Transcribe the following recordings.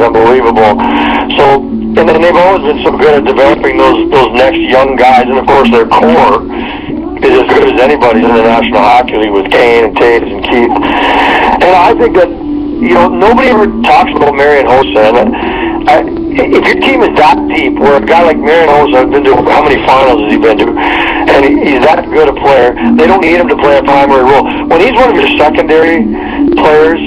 unbelievable. So, and they've always been so good at developing those next young guys, and of course their core is as good as anybody's in the National Hockey League with Kane and Taves and Keith. And I think that, nobody ever talks about Marian Hossa. If your team is that deep, where a guy like Marian Hossa has been to, how many finals has he been to, and he's that good a player, they don't need him to play a primary role. When he's one of your secondary players,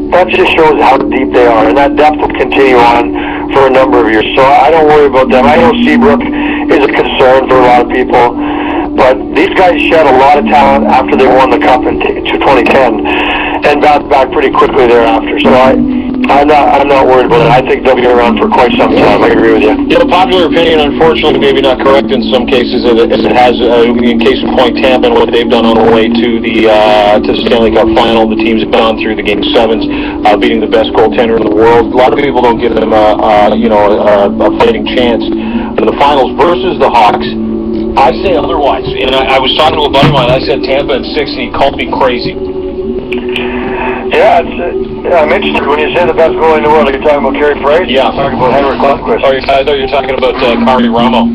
that just shows how deep they are, and that depth will continue on for a number of years. So I don't worry about them. I know Seabrook is a concern for a lot of people, but these guys shed a lot of talent after they won the Cup in 2010 and bounced back pretty quickly thereafter. So I'm not worried about it. I think they'll be around for quite some time. I agree with you. Popular opinion, unfortunately, maybe not correct in some cases, as it has, in case of point, Tampa and what they've done on the way to the Stanley Cup final. The teams have gone through the Game 7s, beating the best goaltender in the world. A lot of people don't give them a fighting chance in the finals versus the Hawks. I say otherwise. And I was talking to a buddy of mine. I said Tampa at 6, and he called me crazy. Yeah, I'm interested when you say the best goalie in the world. Are you talking about Carey Price? Yeah. You're talking about Henrik Lundqvist. Oh, I thought you were talking about Kari Ramo.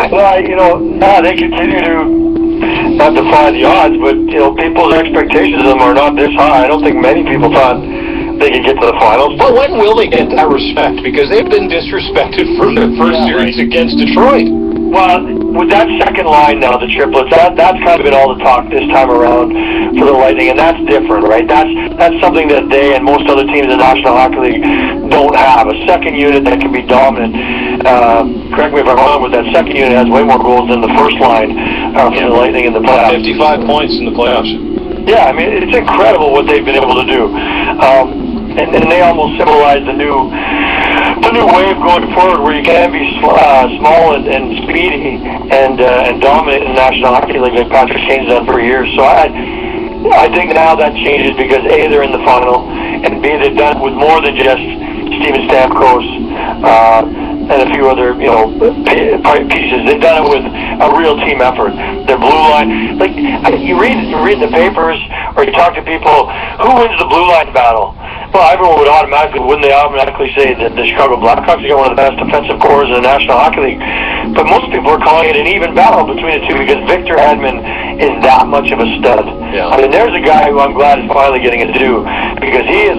Well, they continue to not defy the odds, but people's expectations of them are not this high. I don't think many people thought they could get to the finals. But when will they get that respect? Because they've been disrespected for the first series against Detroit. Well, with that second line now, the triplets, that's kind of been all the talk this time around for the Lightning, and that's different, right? That's something that they and most other teams in the National Hockey League don't have. A second unit that can be dominant. Correct me if I'm wrong, but that second unit has way more goals than the first line for the Lightning in the playoffs. 55 points in the playoffs. Yeah, I mean, it's incredible what they've been able to do. And they almost symbolize the new way of going forward, where you can be small and speedy and dominant in the National Hockey League, like Patrick Kane's done for years. So I think now that changes because A, they're in the final, and B, they've done it with more than just Steven Stamkos and a few other pieces. They've done it with a real team effort. Their blue line, like you read the papers or you talk to people, who wins the blue line battle? Well, everyone would wouldn't they automatically say that the Chicago Blackhawks got one of the best defensive cores in the National Hockey League? But most people are calling it an even battle between the two because Victor Hedman is that much of a stud. Yeah. I mean, there's a guy who I'm glad is finally getting his due because he is.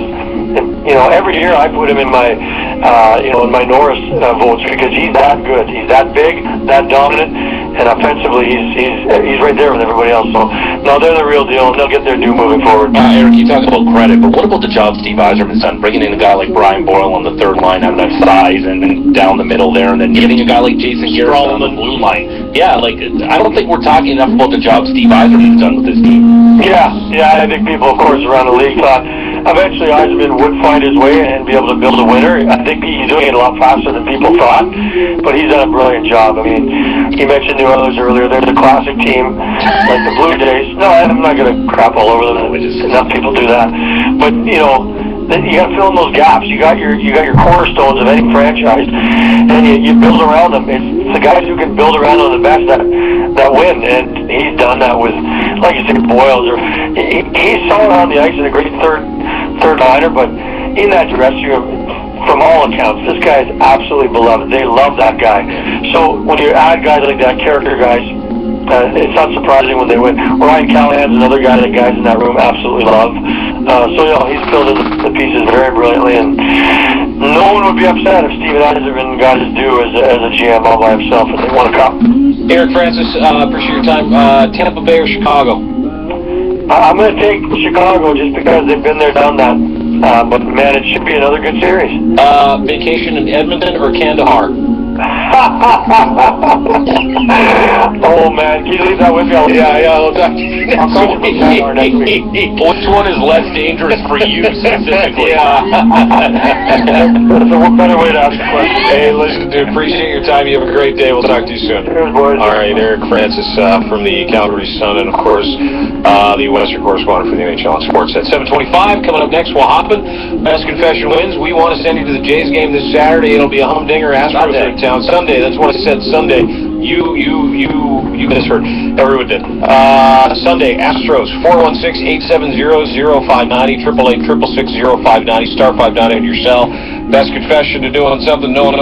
Every year I put him in my, in my Norris votes because he's that good. He's that big, that dominant, and offensively he's right there with everybody else. So, no, they're the real deal, and they'll get their due moving forward. Eric, you talk about credit, but what about the job Steve Yzerman's done? Bringing in a guy like Brian Boyle on the third line, having that size, and then down the middle there, and then getting a guy like Jason Garrett on the blue line. Yeah, I don't think we're talking enough about the job Steve Yzerman's done with this team. Yeah, I think people, of course, around the league thought eventually Yzerman would find his way and be able to build a winner. I think he's doing it a lot faster than people thought, but he's done a brilliant job. I mean, he mentioned New Orleans earlier. There's a classic team like the Blue Jays. No, I'm not going to crap all over them. Enough people do that. But, you got to fill in those gaps. You got your cornerstones of any franchise, and you build around them. It's the guys who can build around them the best that win, and he's done that with, like you said, Boyles. He's solid on the ice and a great third liner, but in that dressing room, from all accounts, this guy is absolutely beloved. They love that guy. So when you add guys like that, character guys, it's not surprising when they win. Ryan Callahan's another guy that guys in that room absolutely love. He's filled in the pieces very brilliantly, and no one would be upset if Steven Yzerman got his due as a GM all by himself and they won a cup. Eric Francis, appreciate your time. Tampa Bay or Chicago? I'm going to take Chicago just because they've been there, done that. But man, it should be another good series. Vacation in Edmonton or Kandahar? Oh man, can you leave that with me? I'll talk to you next week. Which one is less dangerous for you specifically? That's a better way to ask the question. Hey, listen, dude, appreciate your time. You have a great day. We'll talk to you soon. Cheers, boys. All right, Eric Francis from the Calgary Sun, and of course, the Western correspondent for the NHL and Sports at 7:25. Coming up next, we'll happen. Best confession wins. We want to send you to the Jays game this Saturday. It'll be a humdinger. Astros in town Sunday. That's what I said, Sunday. You misheard. Everyone did. Sunday, Astros, 416-870-0590, 888-666-0590, star 590 on your cell. Best confession to doing something no one knows.